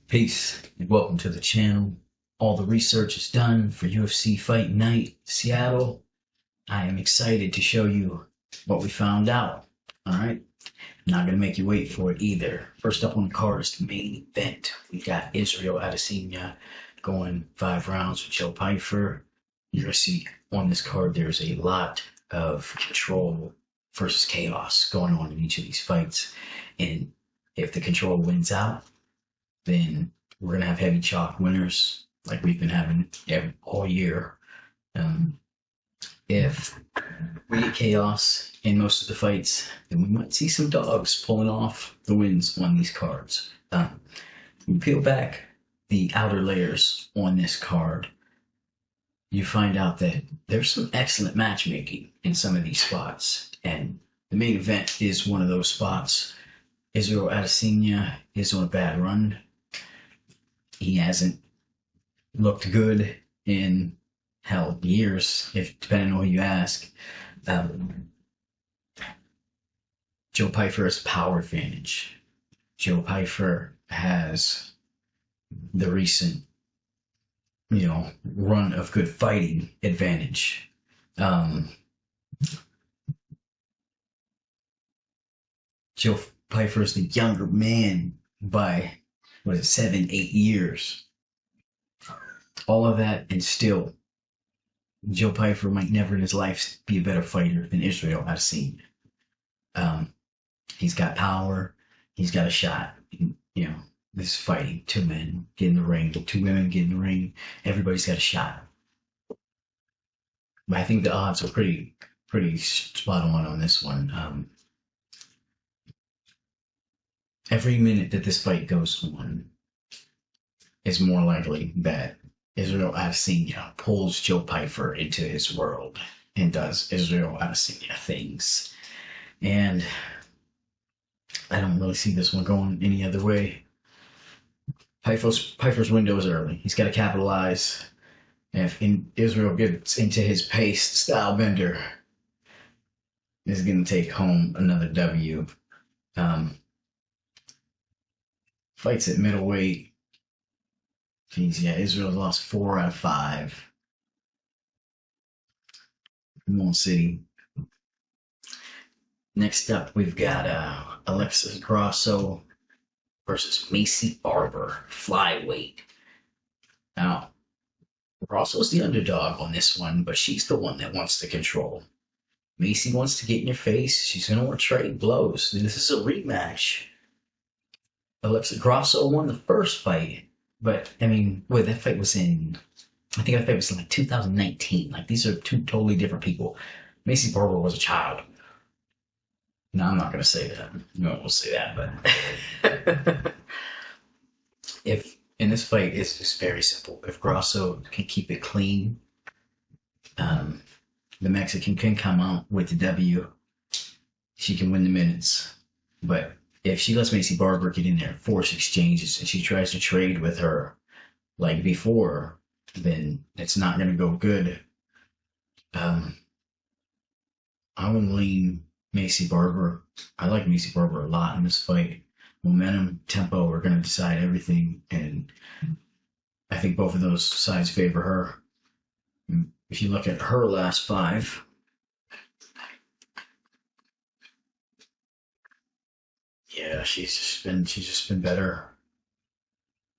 Peace and welcome to the channel. All the research is done for UFC Fight Night Seattle. I am excited to show you what we found out. Alright, not going to make you wait for it either. First up on the card is the main event. We got Israel Adesanya going 5 rounds with Joe Pyfer. You're going to see on this card there's a lot of control versus chaos going on in each of these fights. And if the control wins out, then we're going to have heavy chalk winners like we've been having all year. If we get chaos in most of the fights, then we might see some dogs pulling off the wins on these cards. We peel back the outer layers on this card, you find out that there's some excellent matchmaking in some of these spots. And the main event is one of those spots. Israel Adesanya is on a bad run. He hasn't looked good in, hell, years, if depending on who you ask. Joe Pyfer has power advantage. Joe Pyfer has the recent, run of good fighting advantage. Joe Pyfer is the younger man by 7-8 years. All of that, and still, Joe Pyfer might never in his life be a better fighter than Israel Adesanya. He's got power. He's got a shot. This is fighting. 2 men get in the ring. 2 women get in the ring. Everybody's got a shot. But I think the odds are pretty spot on this one. Every minute that this fight goes on is more likely that Israel Adesanya pulls Joe Pyfer into his world and does Israel Adesanya things. And I don't really see this one going any other way. Pyfer's window is early. He's got to capitalize. If Israel gets into his pace style bender, he's going to take home another W. Fights at middleweight. Jeez, yeah, Israel's lost 4 out of 5. We won't see. Next up, we've got Alexis Grasso versus Macy Barber, flyweight. Now, Grasso's the underdog on this one, but she's the one that wants the control. Macy wants to get in your face. She's going to want to trade blows. This is a rematch. Alexis Grasso won the first fight, but that fight was in, I think that fight was in 2019. These are 2 totally different people. Macy Barber was a child. No, I'm not going to say that. No one will say that, but if in this fight, it's just very simple. If Grasso can keep it clean, the Mexican can come out with the W. She can win the minutes, but if she lets Macy Barber get in there, force exchanges, and she tries to trade with her like before, then it's not going to go good. I would lean Macy Barber. I like Macy Barber a lot in this fight. Momentum, tempo are going to decide everything, and I think both of those sides favor her. If you look at her last 5, yeah, she's just been better.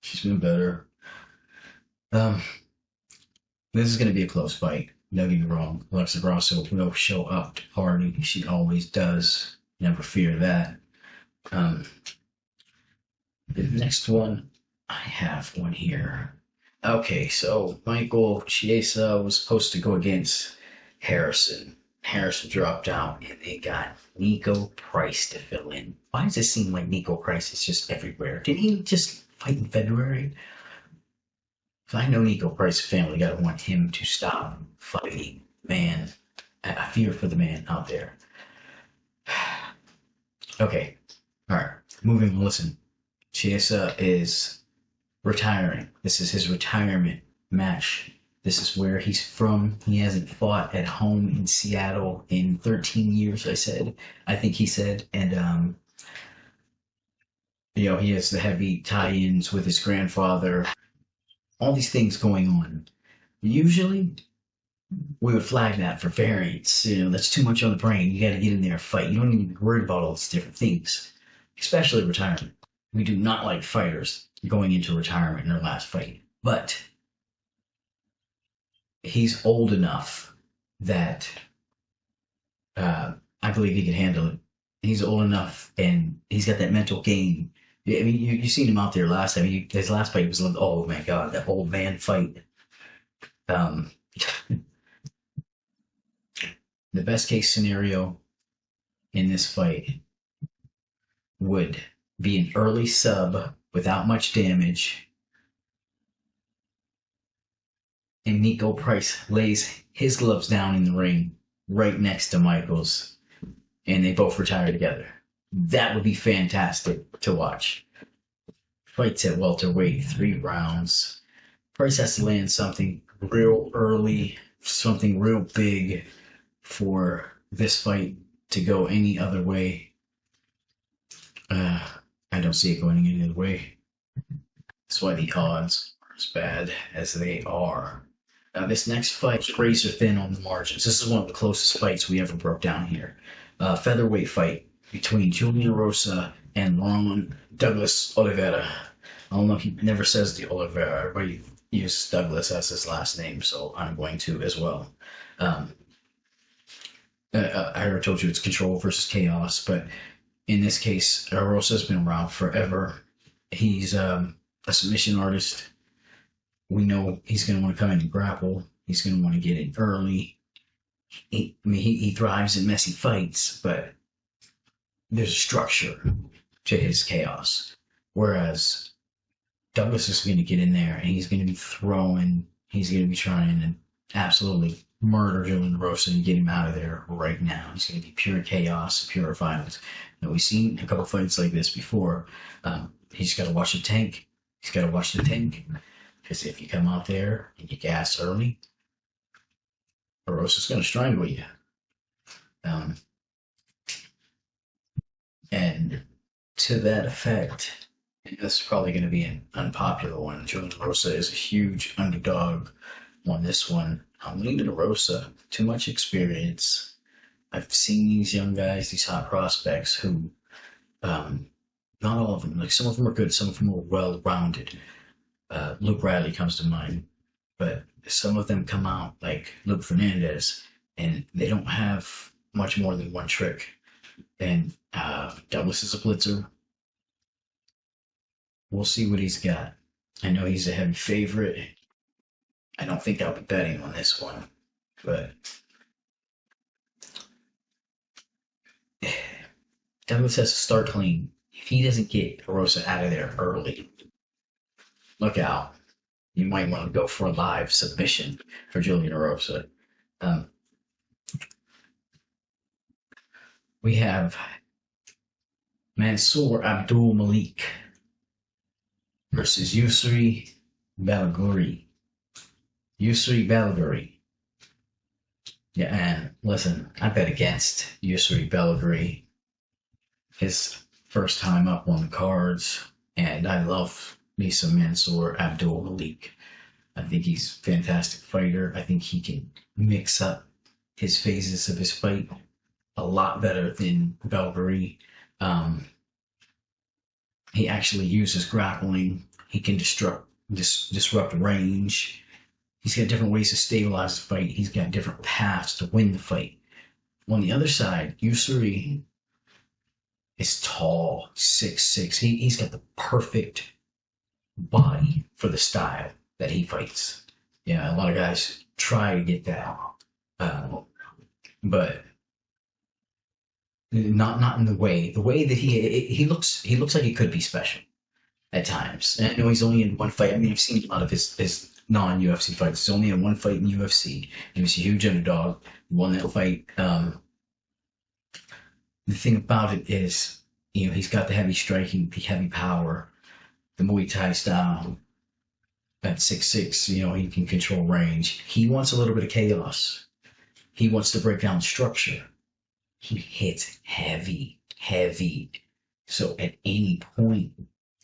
She's been better. This is going to be a close fight. Don't get me wrong. Alexa Grasso will show up to party. She always does. Never fear that. The next one, I have one here. Okay, so Michael Chiesa was supposed to go against Harrison. Harrison dropped out, and they got Nico Price to fill in. Why does it seem like Nico Price is just everywhere? Did he just fight in February? Because I know Nico Price's family got to want him to stop fighting. Man, I fear for the man out there. Okay, all right, moving on. Listen, Chiesa is retiring. This is his retirement match. This is where he's from. He hasn't fought at home in Seattle in 13 years, I think he said. And He has the heavy tie-ins with his grandfather, all these things going on. Usually, we would flag that for variance. That's too much on the brain. You got to get in there and fight. You don't need to be worried about all these different things, especially retirement. We do not like fighters going into retirement in their last fight. But he's old enough that I believe he can handle it. He's old enough, and he's got that mental game. I mean, you seen him out there last time. His last fight was like, oh my god, that old man fight. Um, the best case scenario in this fight would be an early sub without much damage, and Nico Price lays his gloves down in the ring right next to Michael's, and they both retire together. That would be fantastic to watch. Fights at welterweight, 3 rounds. Price has to land something real early, something real big for this fight to go any other way. I don't see it going any other way. That's why the odds are as bad as they are. Now, this next fight is razor thin on the margins. This is one of the closest fights we ever broke down here. Featherweight fight between Julian Rosa and Ron Douglas Oliveira. I don't know, he never says the Oliveira. Everybody uses Douglas as his last name, so I'm going to as well. I already told you it's control versus chaos, but in this case, Rosa's been around forever. He's a submission artist. We know he's going to want to come in and grapple. He's going to want to get in early. He thrives in messy fights, but there's a structure to his chaos. Whereas Douglas is going to get in there and he's going to be throwing, he's going to be trying to absolutely murder Julian Rosa and get him out of there right now. He's going to be pure chaos, pure violence. Now, we've seen a couple fights like this before. He's got to watch the tank. He's got to watch the tank. Because if you come out there and you gas early, Rosa's going to strangle you. And to that effect, this is probably going to be an unpopular one. Julian Rosa is a huge underdog on this one. I'm leaning to Rosa. Too much experience. I've seen these young guys, these hot prospects who, not all of them, like some of them are good, some of them are well-rounded. Luke Riley comes to mind, but some of them come out like Luke Fernandez, and they don't have much more than one trick. And Douglas is a blitzer. We'll see what he's got. I know he's a heavy favorite. I don't think I'll be betting on this one, but Douglas has to start clean. If he doesn't get Rosa out of there early, look out. You might want to go for a live submission for Julian Rosa. We have Mansour Abdul Malik versus Yusri Balaguri. Yusri Balaguri. Yeah, and listen, I bet against Yusri Balaguri. His first time up on the cards, and I love me some Mansour Abdul Malik. I think he's a fantastic fighter. I think he can mix up his phases of his fight a lot better than Balaguri. He actually uses grappling. He can disrupt range. He's got different ways to stabilize the fight. He's got different paths to win the fight. On the other side, Yusri is tall, 6'6". He's got the perfect body for the style that he fights. Yeah, a lot of guys try to get that, but not in the way that he looks like he could be special at times. And I know he's only in one fight. I mean, I've seen a lot of his non-UFC fights. He's only in one fight in UFC. He was a huge underdog. Won that fight. The thing about it is, he's got the heavy striking, the heavy power, the Muay Thai style. At 6'6", he can control range. He wants a little bit of chaos. He wants to break down structure. He hits heavy. So at any point,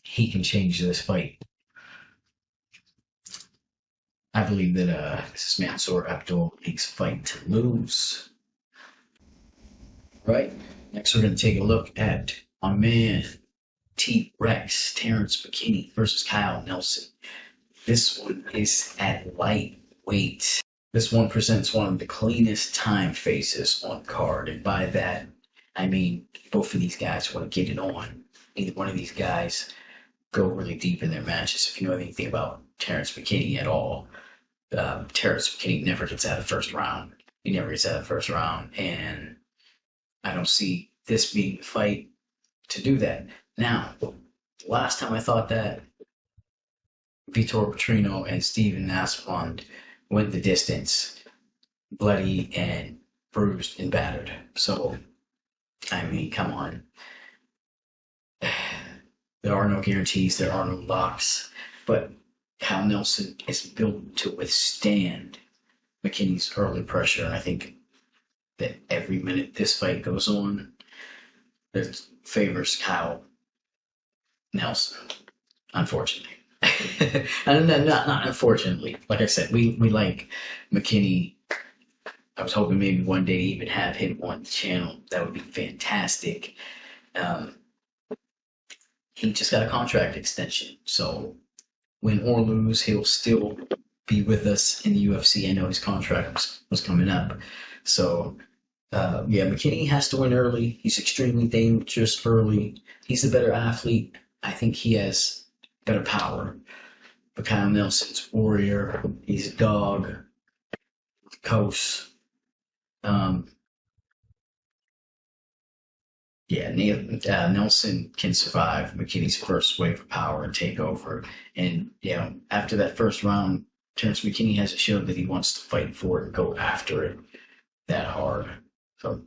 he can change this fight. I believe that this is Mansour Abdul takes fight to lose. Right. Next, we're going to take a look at my man T-Rex Terrence McKinney versus Kyle Nelson. This one is at lightweight. This one presents one of the cleanest time faces on card, and by that, I mean both of these guys want to get it on. Neither one of these guys go really deep in their matches. If you know anything about Terrence McKinney at all, Terrence McKinney never gets out of the first round. He never gets out of the first round, and I don't see this being the fight to do that. Now, last time I thought that Vitor Petrino and Steven Aspland went the distance, bloody and bruised and battered. So, I mean, come on. There are no guarantees, there are no locks, but Kyle Nelson is built to withstand McKinney's early pressure, and I think that every minute this fight goes on, it favors Kyle Nelson, unfortunately. And not unfortunately. Like I said, we like McKinney. I was hoping maybe one day even have him on the channel. That would be fantastic. He just got a contract extension, so win or lose, he'll still be with us in the UFC. I know his contract was coming up. So, yeah, McKinney has to win early. He's extremely dangerous early. He's the better athlete. I think he has better power. But Kyle Nelson's warrior. He's a dog. Coast. Yeah, Nelson can survive McKinney's first wave of power and take over. And, after that first round, Terrence McKinney hasn't showed that he wants to fight for it and go after it that hard. So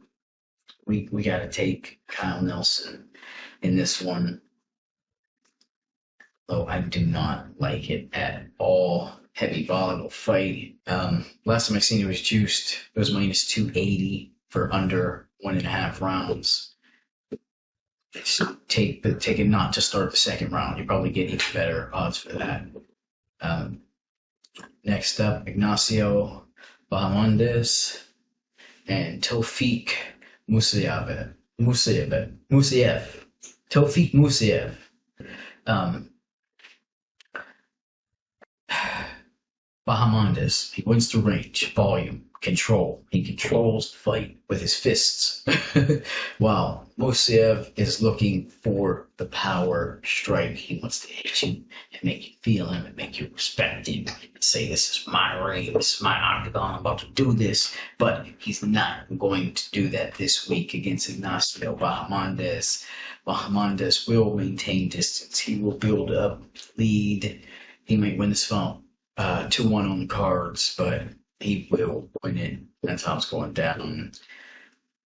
we got to take Kyle Nelson in this one. Though I do not like it at all. Heavy volatile fight. Last time I seen it was juiced. It was minus 280 for under 1.5 rounds. Take it not to start the second round. You probably get even better odds for that. Next up, Ignacio Bahamondes and Tofik Musayev. Tofik Musayev. Bahamondes, he wins the range, volume, control. He controls the fight with his fists. While Musayev is looking for the power strike. He wants to hit you and make you feel him and make you respect him and say, this is my ring, this is my octagon, I'm about to do this. But he's not going to do that this week against Ignacio Bahamondes. Bahamondes will maintain distance. He will build up lead. He might win this fight 2-1 on the cards, but he will win it. That's how it's going down.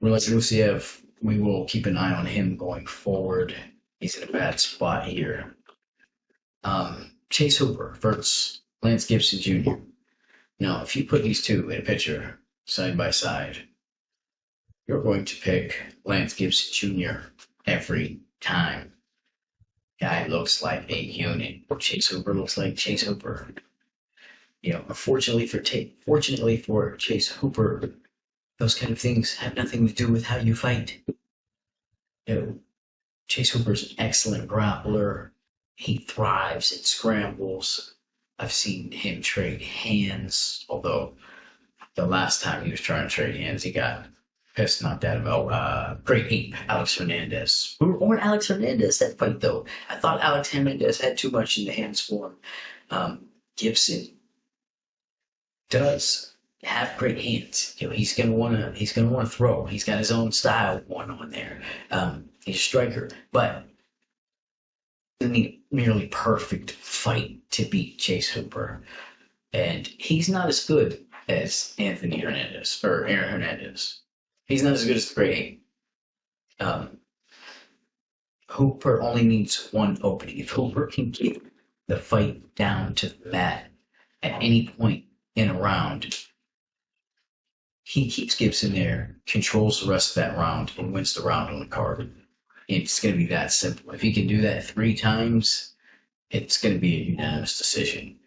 Realize Musayev, we will keep an eye on him going forward. He's in a bad spot here. Chase Hooper versus Lance Gibson Jr. Now, if you put these two in a picture side by side, you're going to pick Lance Gibson Jr. every time. Guy looks like a unit. Chase Hooper looks like Chase Hooper. Unfortunately for Chase Hooper, those kind of things have nothing to do with how you fight. Chase Hooper's an excellent grappler. He thrives in scrambles. I've seen him trade hands, although the last time he was trying to trade hands, he got pissed, knocked out of Great Ape, Alex Hernandez. We were on Alex Hernandez that fight, though. I thought Alex Hernandez had too much in the hands for him. Gibson does have great hands. He's gonna wanna throw. He's got his own style going on there. He's a striker, but a nearly perfect fight to beat Chase Hooper. And he's not as good as Anthony Hernandez or Aaron Hernandez. He's not as good as the Great Ape. Hooper only needs one opening. If Hooper can get the fight down to the mat at any point in a round, he keeps Gibson there, controls the rest of that round, and wins the round on the card. It's going to be that simple. If he can do that 3 times, it's going to be a unanimous decision.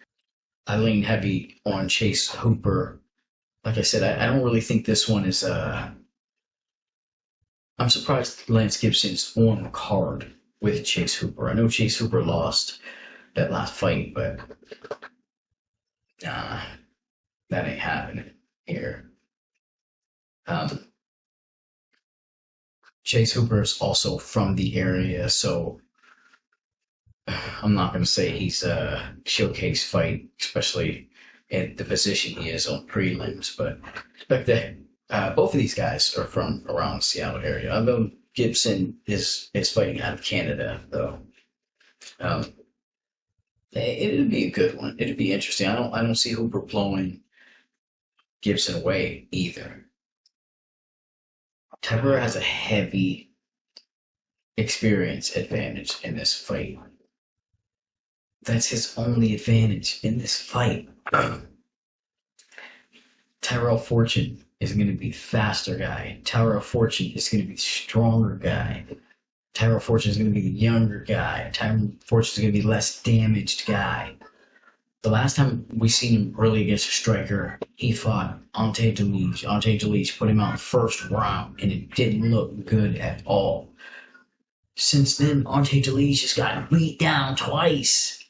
I lean heavy on Chase Hooper. Like I said, I don't really think this one is. I'm surprised Lance Gibson's on the card with Chase Hooper. I know Chase Hooper lost that last fight, but nah, that ain't happening here. Chase Hooper is also from the area, so I'm not going to say he's a showcase fight, especially at the position he is on prelims, but expect that both of these guys are from around the Seattle area. Although Gibson is fighting out of Canada, though. It'd be a good one. It'd be interesting. I don't see Hooper blowing Gibson away either. Tybura has a heavy experience advantage in this fight. That's his only advantage in this fight. Tyrell Fortune is going to be the faster guy. Tyrell Fortune is going to be the stronger guy. Tyrell Fortune is going to be the younger guy. Tyrell Fortune is going to be the less damaged guy. The last time we seen him really against a striker, he fought Ante Delege. Ante Delege put him out in the first round, and it didn't look good at all. Since then, Ante Delege has gotten beat down twice.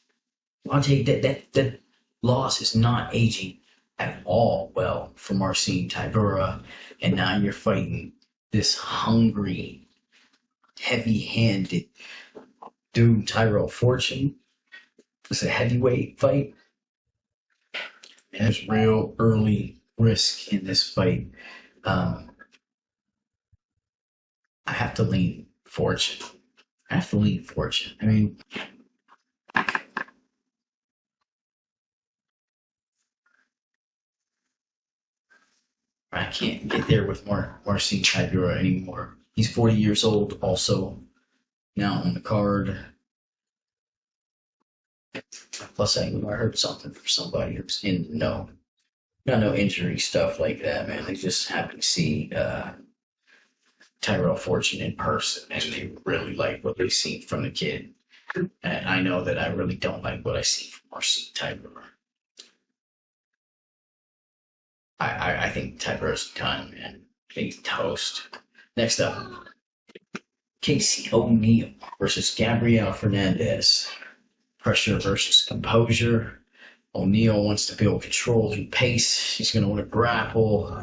Ante, that loss is not aging at all well for Marcin Tybura, and now you're fighting this hungry, heavy-handed dude, Tyrell Fortune. It's a heavyweight fight. There's real early risk in this fight. I have to lean Fortune. I mean, I can't get there with Marcin Tybura anymore. He's 40 years old, also now on the card. Plus, I heard something from somebody who's not no injury stuff like that, man. They just happened to see Tyrell Fortune in person, and they really like what they see from the kid. And I know that I really don't like what I see from Marcin Tybura. I think Tybura's done, man. He's toast. Next up, Casey O'Neill versus Gabriel Fernandez. Pressure versus composure. O'Neill wants to build control through pace. She's going to want to grapple.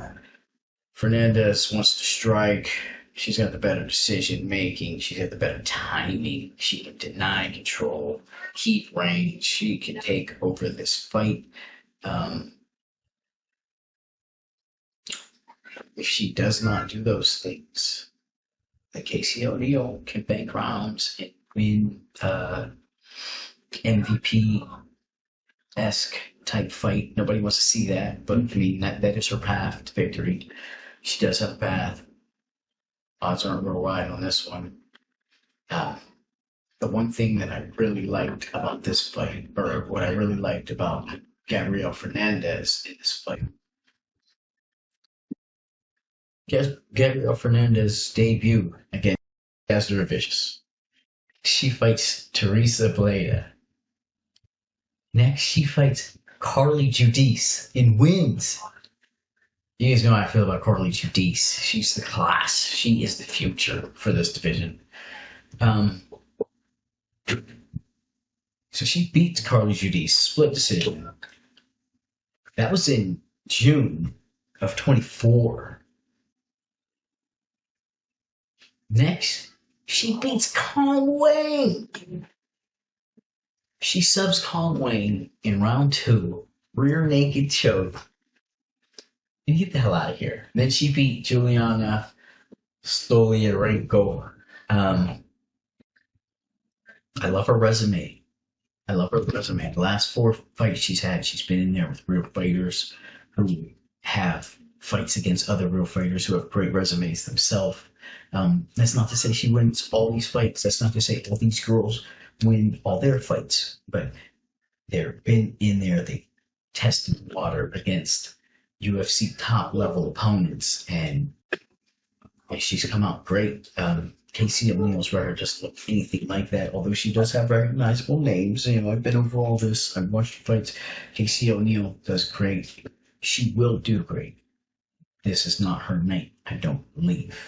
Fernandez wants to strike. She's got the better decision making. She's got the better timing. She can deny control, keep range. She can take over this fight. If she does not do those things, that Casey O'Neill can bank rounds and win MVP-esque type fight. Nobody wants to see that, but I mean that is her path to victory. She does have a path. Odds aren't real wide on this one. The one thing that I really liked about this fight, or what I really liked about Gabriel Fernandez in this fight, Gabriel Fernandez's debut against Jasper Vicious. She fights Teresa Bleda. Next, she fights Carly Judice and wins. You guys know how I feel about Carly Judice. She's the class. She is the future for this division. So she beats Carly Judice, split decision. That was in June of 24. Next, she beats Con Wayne. She subs Con Wayne in round 2, rear naked choke. And get the hell out of here. Then she beat Juliana Stolyarenko. I love her resume. The last 4 fights she's had, she's been in there with real fighters who have fights against other real fighters who have great resumes themselves. That's not to say she wins all these fights. That's not to say all these girls win all their fights. But they've been in there. They tested water against UFC top level opponents, and she's come out great. Casey O'Neill's record doesn't look anything like that, although she does have recognizable names. I've been over all this. I've watched fights. Casey O'Neill does great. She will do great. This is not her night, I don't believe.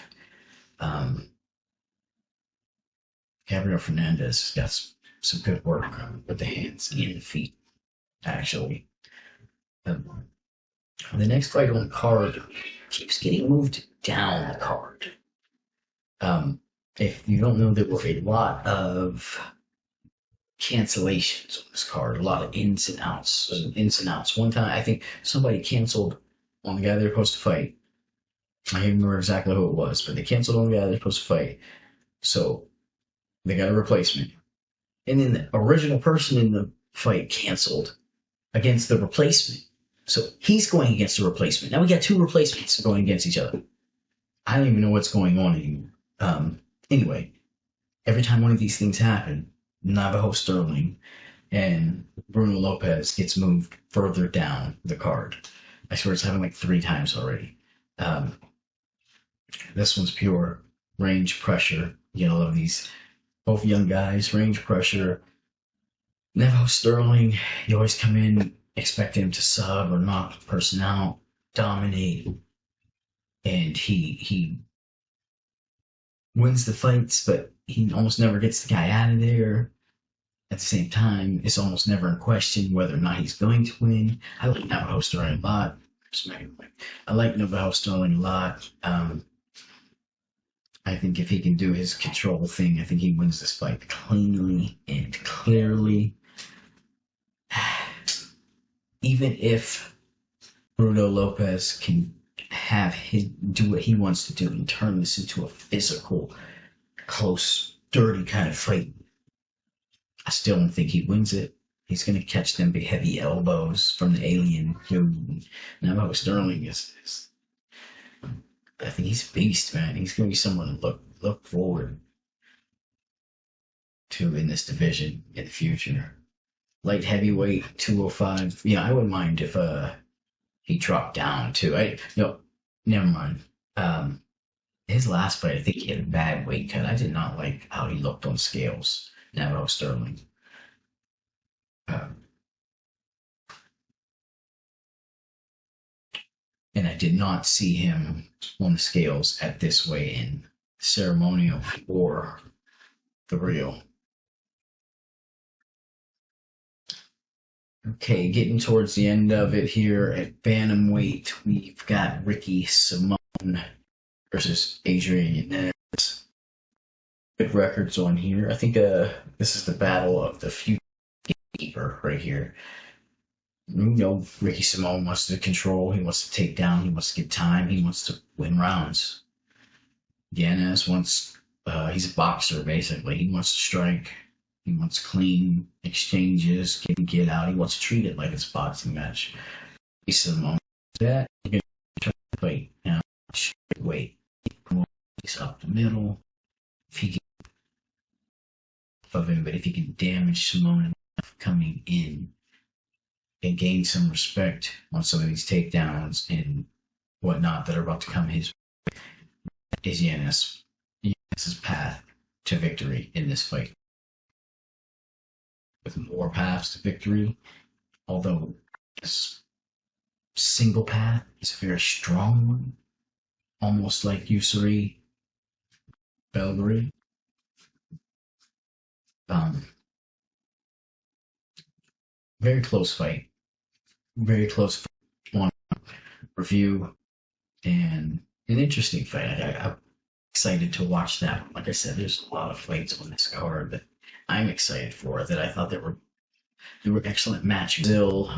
Gabriel Fernandez has got some good work with the hands and the feet, actually. The next fight on the card keeps getting moved down the card. If you don't know, there were a lot of cancellations on this card, a lot of ins and outs. One time, I think somebody canceled on the guy they were supposed to fight. I can't remember exactly who it was, but they canceled on the guy they were supposed to fight. So they got a replacement. And then the original person in the fight canceled against the replacement. So he's going against the replacement. Now we got two replacements going against each other. I don't even know what's going on anymore. Anyway, every time one of these things happen, Navajo Sterling and Bruno Lopez gets moved further down the card. I swear it's happened like 3 times already. This one's pure range pressure. I love these. Both young guys, range pressure. Navajo Sterling, you always come in, expect him to sub or knock the person out, dominate, and he wins the fights, but he almost never gets the guy out of there. At the same time, it's almost never in question whether or not he's going to win. I like Navajo Sterling a lot. I like Navajo Sterling a lot. I think if he can do his control thing, I think he wins this fight cleanly and clearly. Even if Bruno Lopez can do what he wants to do and turn this into a physical, close, dirty kind of fight, I still don't think he wins it. He's going to catch them big, heavy elbows from the alien dude. Navajo Sterling is I think he's a beast, man. He's going to be someone to look forward to in this division in the future. Light heavyweight, 205. Yeah, I wouldn't mind if he dropped down too. Never mind. His last fight, I think he had a bad weight cut. I did not like how he looked on scales. Navajo Sterling. And I did not see him on the scales at this weigh-in, ceremonial or the real. Okay, getting towards the end of it here at bantamweight, we've got Ricky Simon versus Adrian Yanez. Good records on here. I think this is the battle of the future gatekeeper right here. Ricky Simon wants to control, he wants to take down, he wants to get time, he wants to win rounds. Yanez wants, he's a boxer basically. He wants to strike, he wants clean exchanges, get out, he wants to treat it like it's a boxing match. Ricky Simon that, he's going to try to fight now, wait, he's up the middle, if he can of him, but if he can damage Simone enough coming in and gain some respect on some of these takedowns and whatnot that are about to come his way, is Yanez's path to victory in this fight. With more paths to victory, although this single path is a very strong one, almost like Usuri Belgrade. Very close fight. Very close on review and an interesting fight. I'm excited to watch that. Like I said, there's a lot of fights on this card that I'm excited for, that I thought they were excellent matches. Brazil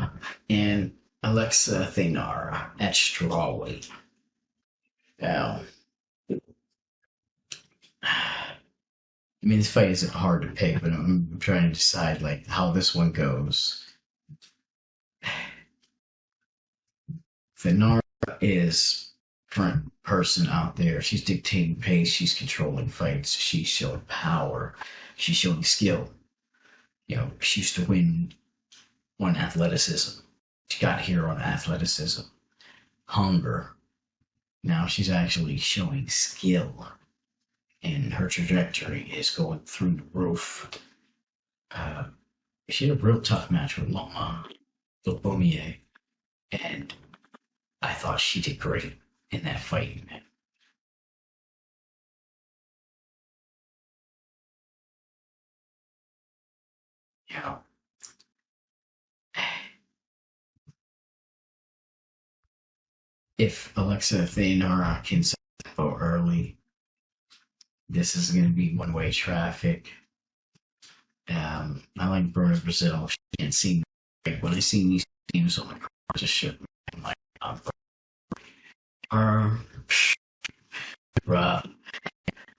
and Alexa Thaynara at strawweight. Now, I mean, this fight isn't hard to pick, but I'm trying to decide like how this one goes. Thaynara is a different person out there. She's dictating pace. She's controlling fights. She's showing power. She's showing skill. She used to win on athleticism. She got here on athleticism. Hunger. Now she's actually showing skill. and her trajectory is going through the roof. She had a real tough match with Loma Lopomier, and I thought she did great in that fight. You know, if Alexa Theanora can go early, this is going to be one-way traffic. I like Bruno Brazil. She can't see me. When I see these teams on the car, just shit. I'm like, bruh.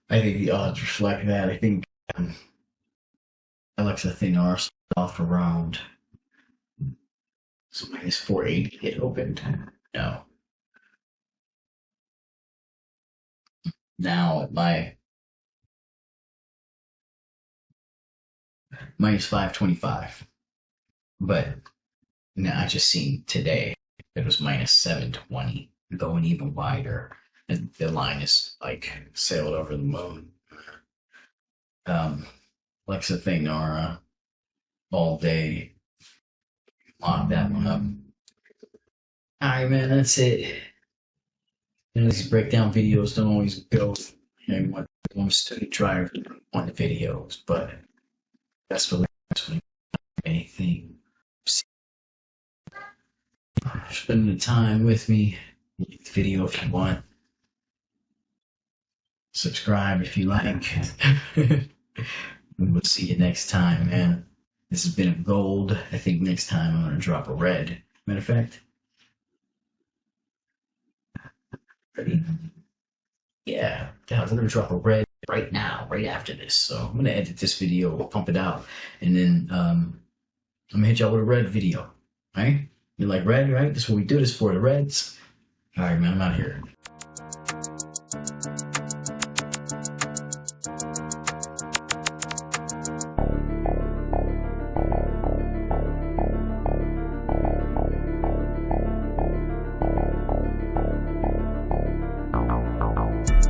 I think the odds reflect that. I think Alexa Theanora started off around so minus 480 it opened. No. Now at my minus 525. But now I just seen today it was minus 720, going even wider. And the line is like sailed over the moon. Alexa Theanora all day. Lock that one up. Alright, man, that's it. You know, these breakdown videos don't always go and what I'm study drive on the videos, but that's really anything. Spending the time with me. Like the video if you want. Subscribe if you like. We'll see you next time, man. This has been a gold. I think next time I'm gonna drop a red. Matter of fact. Ready? Yeah, I'm gonna drop a red right now, right after this. So I'm gonna edit this video, pump it out, and then I'm gonna hit y'all with a red video. Right? You like red, right? That's what we do this for, the reds. Alright, man, I'm out here.